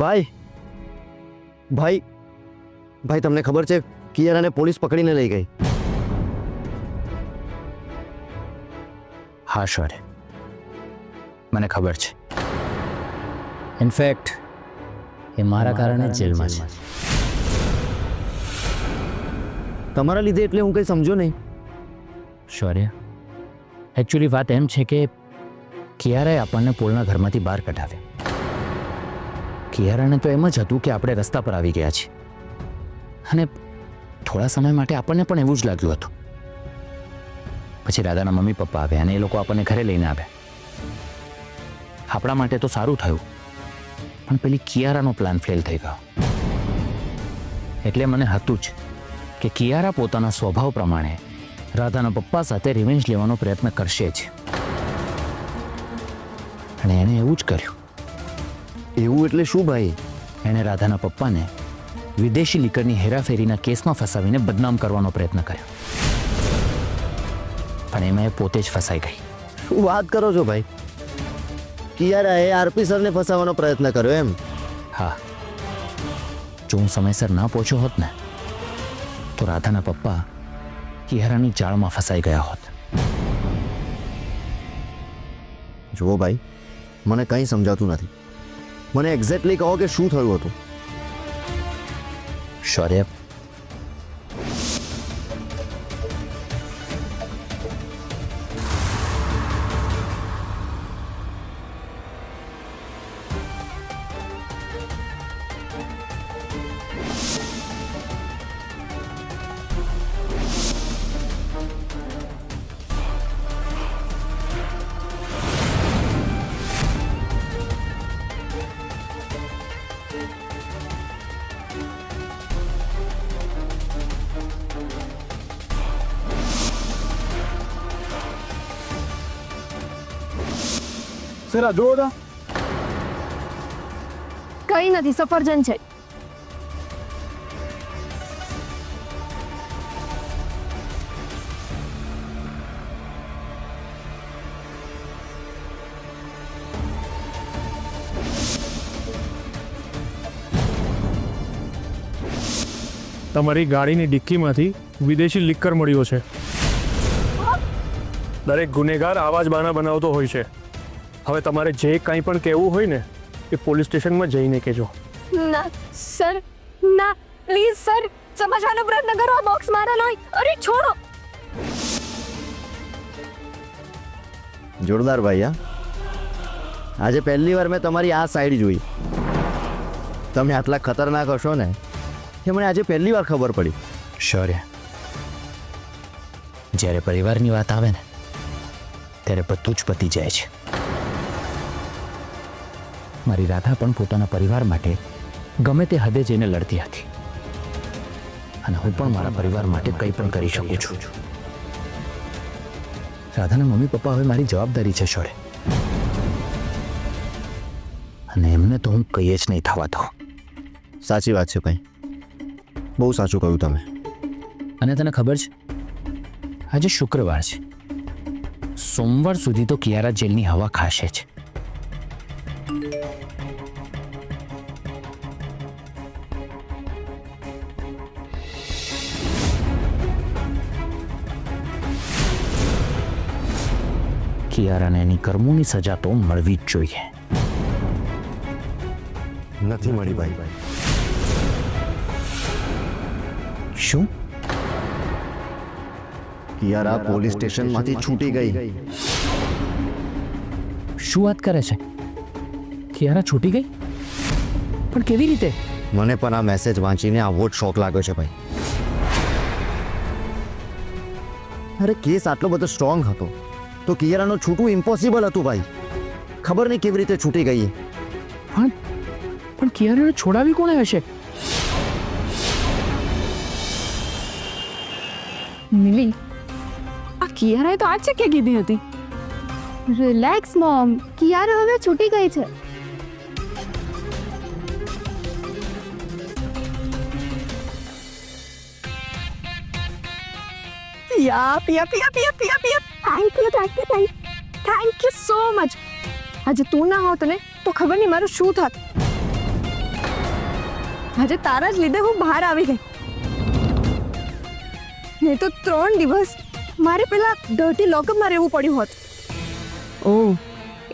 ભાઈ ભાઈ ભાઈ તમને ખબર છે કિયારાને પોલીસ પકડીને લઈ ગઈ. હા શોર્ય, મને ખબર છે. ઇનફેક્ટ એ મારા કારણે જ જેલમાં છે. તમારા લીધે એટલે હું કંઈ સમજો નહીં. શૌર્ય, એકચ્યુઅલી વાત એમ છે કે કિયારાએ આપણને પોલના ઘરમાંથી બહાર કઢાવ્યા. કિયારાને તો એમ જ હતું કે આપણે રસ્તા પર આવી ગયા છીએ, અને થોડા સમય માટે આપણને પણ એવું જ લાગ્યું હતું. પછી દાદાના મમ્મી પપ્પા આવ્યા અને એ લોકો આપણને ઘરે લઈને આવ્યા. આપણા માટે તો સારું થયું, પણ પેલી કિયારાનો પ્લાન ફેલ થઈ ગયો. એટલે મને હતું જ કે કિયારા પોતાના સ્વભાવ પ્રમાણે રાધાના પપ્પા સાથે રિવેન્જ લેવાનો પ્રયત્ન કરશે જ, અને એણે એવું જ કર્યું. એવું એટલે શું ભાઈ? એણે રાધાના પપ્પાને વિદેશી લીકરની હેરાફેરીના કેસમાં ફસાવીને બદનામ કરવાનો પ્રયત્ન કર્યો, પણ એમાં એ પોતે જ ફસાઈ ગઈ. શું વાત કરો છો ભાઈ? કિયારાએ આરપી સરને ફસાવવાનો પ્રયત્ન કર્યો એમ? હા, જો હું સમયસર ના પહોંચ્યો હોત ને તો રાધાના પપ્પા કિયારાની જાળમાં ફસાઈ ગયા હોત. જુઓ ભાઈ, મને કંઈ સમજાતું નથી. મને એક્ઝેક્ટલી કહો કે શું થયું હતું. શૌર્ય, સેરા જોવો તા. કઈ નથી, સફરજન છે. તમારી ગાડીની ડિક્કીમાંથી વિદેશી લિક્કર મળ્યો છે. દરેક ગુનેગાર આવા જ બહાના બનાવતો હોય છે. હવે તમારે જે કંઈ પણ કહેવું હોય ને એ પોલીસ સ્ટેશનમાં જઈને કહેજો. ના સર, ના પ્લીઝ સર, સમજવાનો પ્રયત્ન કરો. આ બોક્સ મારા નહીં. અરે છોડો. જોરદાર ભાઈ. હા, આજે પહેલી વાર મેં તમારી આ સાઈડ જોઈ. તમે આટલા ખતરનાક હશો ને એ મને આજે પહેલી વાર ખબર પડી. શૌર્ય, જ્યારે પરિવારની વાત આવે ને ત્યારે બધું જ પતી જાય છે. મારી રાધા પણ પોતાના પરિવાર માટે ગમે તે હદે જઈને લડતી હતી, અને હું પણ મારા પરિવાર માટે કંઈ પણ કરી શકું છું. રાધાના મમ્મી પપ્પા હવે મારી જવાબદારી છે શૌર્ય, અને એમને તો હું કંઈ જ નહીં થવા દઉં. સાચી વાત છે ભાઈ, બહુ સાચું કહ્યું તમે. અને તને ખબર છે, આજે શુક્રવાર છે. સોમવાર સુધી તો કિયારા જેલની હવા ખાશે છે. કિયારાને એની કર્મોની સજા તો મળવી જ જોઈએ. નથી મળી ભાઈ. શું? કિયારા પોલીસ સ્ટેશનમાંથી છૂટી ગઈ. શું વાત કરે છે? કિયારા છૂટી ગઈ? પણ કેવી રીતે? મને પણ આ મેસેજ વાંચીને આવો જ શોક લાગ્યો છે ભાઈ. અરે કેસ આટલો બધો સ્ટ્રોંગ હતો તો કિયારાનું છૂટવું ઇમ્પોસિબલ હતું ભાઈ. ખબર નહીં કેવી રીતે છૂટી ગઈ. પણ કિયારાને છોડાવી કોણે હશે? મિલી, આ કિયારાએ તો આજ કે કીધી હતી. રિલેક્સ મોમ, કિયારા હવે છૂટી ગઈ છે. યા પિયા પિયા પિયા પિયા પિયા થેન્ક યુ સો મચ. આજે તું ના હોત ને તો ખબર નહીં મારું શું થાત. આજે તારા જ લીધે હું બહાર આવી ગઈ. નહીં તો 3 દિવસ મારે પેલા ડર્ટી લોકઅપમાં રહેવું પડ્યું હોત. ઓહ,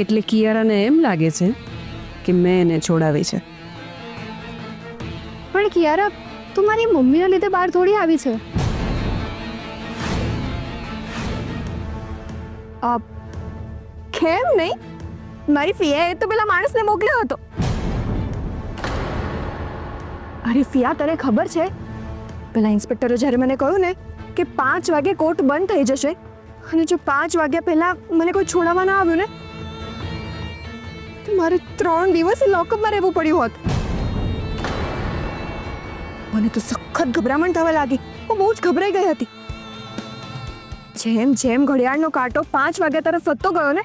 એટલે કિયારાને એમ લાગે છે કે મેં એને છોડાવી છે. પણ કિયારા, તું મારી મમ્મીના લીધે બહાર થોડી આવી છે. કેમ નહીં? મારી ફિયાએ તો પેલા માણસને મોકલ્યો હતો. અરે ફિયા, તને ખબર છે પેલા ઇન્સ્પેક્ટરે જ્યારે મને કહ્યું ને કે 5 વાગે કોર્ટ બંધ થઈ જશે અને જો 5 વાગ્યા પહેલા મને કોઈ છોડાવવા ના આવ્યું ને તો મારે 3 દિવસ લોકઅપમાં રહેવું પડ્યું હોત. મને તો સખત ગભરામણ થવા લાગી. હું બહુ જ ગભરાઈ ગઈ હતી. જેમ જેમ ઘડિયાળનો કાંટો 5 વાગ્યા તરફ વધતો ગયો ને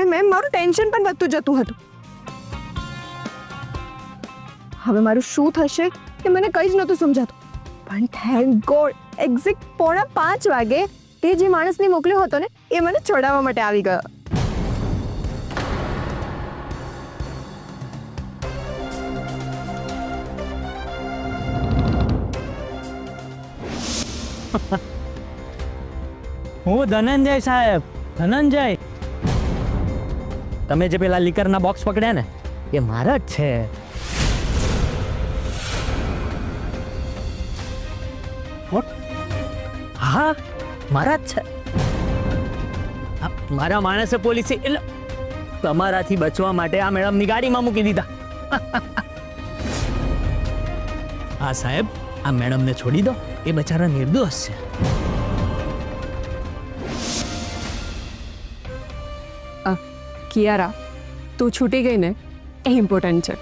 એમ એમ મારું ટેન્શન પણ વધતું જતું હતું. હવે મારું શું થશે એ મને કંઈ જ નહોતું સમજાતું. પણ થેન્ક ગોડ એક્ઝેક્ટ 4:45 વાગે તે જે માણસને મોકલ્યો હતો ને એ મને છોડાવવા માટે આવી ગયો. હું ધનંજય સાહેબ, ધનંજય. તમે જે પેલા લીકરના બોક્સ પકડ્યા ને એ મારા જ છે. હા, મારા જ છે. મારા માણસે પોલીસે એટલે તમારાથી બચવા માટે આ મેડમની ગાડીમાં મૂકી દીધા. હા સાહેબ, આ મેડમને છોડી દો, એ બચારા નિર્દોષ છે. કિયારા, તું છૂટી ગઈ ને એ ઇમ્પોર્ટન્ટ છે.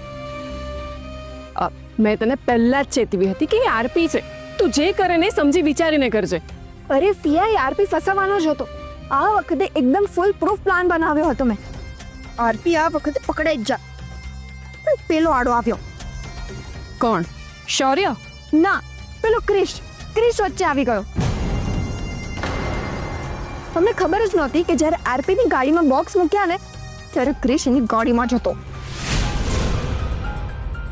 મેં તને પહેલા જ ચેતવી હતી કે આરપી છે. તું જે કરે ને સમજી વિચારીને કરજે. અરે ફિયા, આરપી ફસાવાનો જ હતો. આ વખતે એકદમ ફૂલ પ્રૂફ પ્લાન બનાવ્યો હતો મેં. આરપી આ વખતે પકડાઈ જ જા. પણ પેલો આડો આવ્યો. કોણ? શૌર્ય? ના, પેલો ક્રિશ વચ્ચે આવી ગયો. તમને ખબર જ નહોતી કે જ્યારે આરપીની ગાડીમાં બોક્સ મૂક્યા ને ત્યારે ક્રિશ એની ગાડીમાં જતો.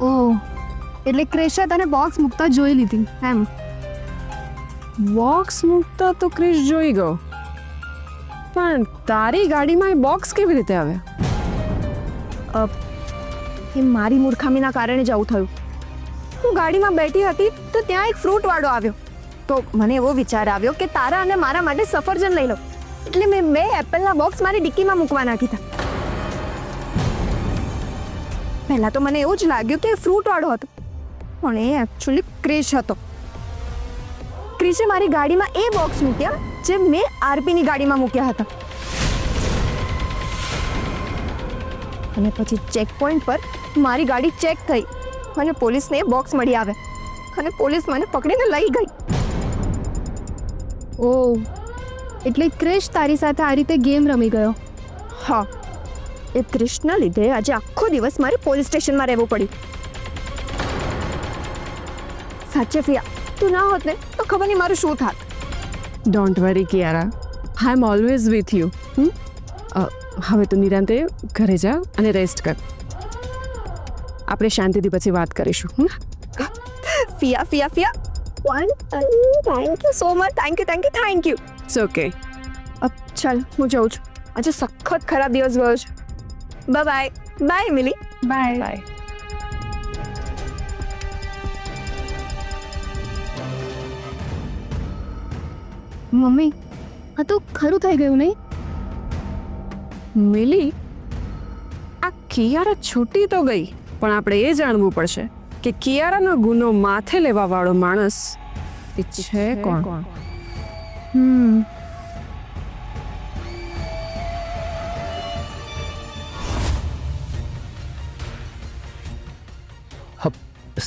ઓહ, એટલે ક્રિશે તને બોક્સ મૂકતા જોઈ લીધી એમ? બોક્સ મૂકતા તો ક્રિશ જોઈ ગયો, પણ તારી ગાડીમાં એ બોક્સ કેવી રીતે આવ્યા? એ મારી મૂર્ખામીના કારણે જ આવું થયું. હું ગાડીમાં બેઠી હતી તો ત્યાં એક ફ્રૂટ વાળો આવ્યો. તો મને એવો વિચાર આવ્યો કે તારા અને મારા માટે સફરજન લઈ લો. એટલે મેં 2 એપલના બોક્સ મારી ડિક્કીમાં મૂકવા નાખી હતા. પહેલા તો મને એવું જ લાગ્યું કે ફ્રૂટ વાળો હતો, પણ એ એકચ્યુઅલી ક્રિશ હતો. ક્રિશે મારી ગાડીમાં એ બોક્સ મૂક્યા જે મેં આરપીની ગાડીમાં મૂક્યા હતા. અને પછી ચેક પોઈન્ટ પર મારી ગાડી ચેક થઈ અને પોલીસને એ બોક્સ મળી આવે અને પોલીસ મને પકડીને લઈ ગઈ. ઓહ, એટલે ક્રિશ તારી સાથે આ રીતે ગેમ રમી ગયો? હા, એ ક્રિશના લીધે આજે આખો દિવસ મારે પોલીસ સ્ટેશનમાં રહેવું પડ્યું. સાચે ફિયા, તું ના હોત ને તો ખબર નહીં મારું શું થાત. Don't worry Kiara, I am always with you. હવે તું નિરાંતે ઘરે જા અને રેસ્ટ કર. આપણે શાંતિથી પછી વાત કરીશું. ફિયા thank you so much. Thank you. It's okay. ચાલ, હું જાઉં છું. આજે સખત ખરાબ દિવસ ગયો છે. By milli. બાય. મમ્મી, આ તો ખરું થઈ ગયું નહીં? મિલી, આ કિયારા છૂટી તો ગઈ, પણ આપણે એ જાણવું પડશે કે કિયારાનો ગુનો માથે લેવા વાળો માણસ એ છે કોણ?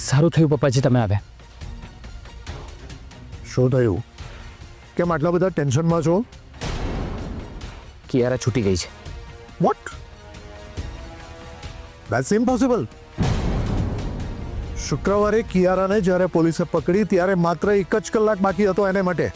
સારું થયું પપ્પાજી તમે આવ્યા. શું થયું? કેમ આટલા બધા ટેન્શનમાં છો? કિયારા છૂટી ગઈ છે. વોટ? That's impossible. શુક્રવારે કિયારાને જ્યારે પોલીસે પકડી ત્યારે માત્ર 1 જ કલાક બાકી હતો એને માટે.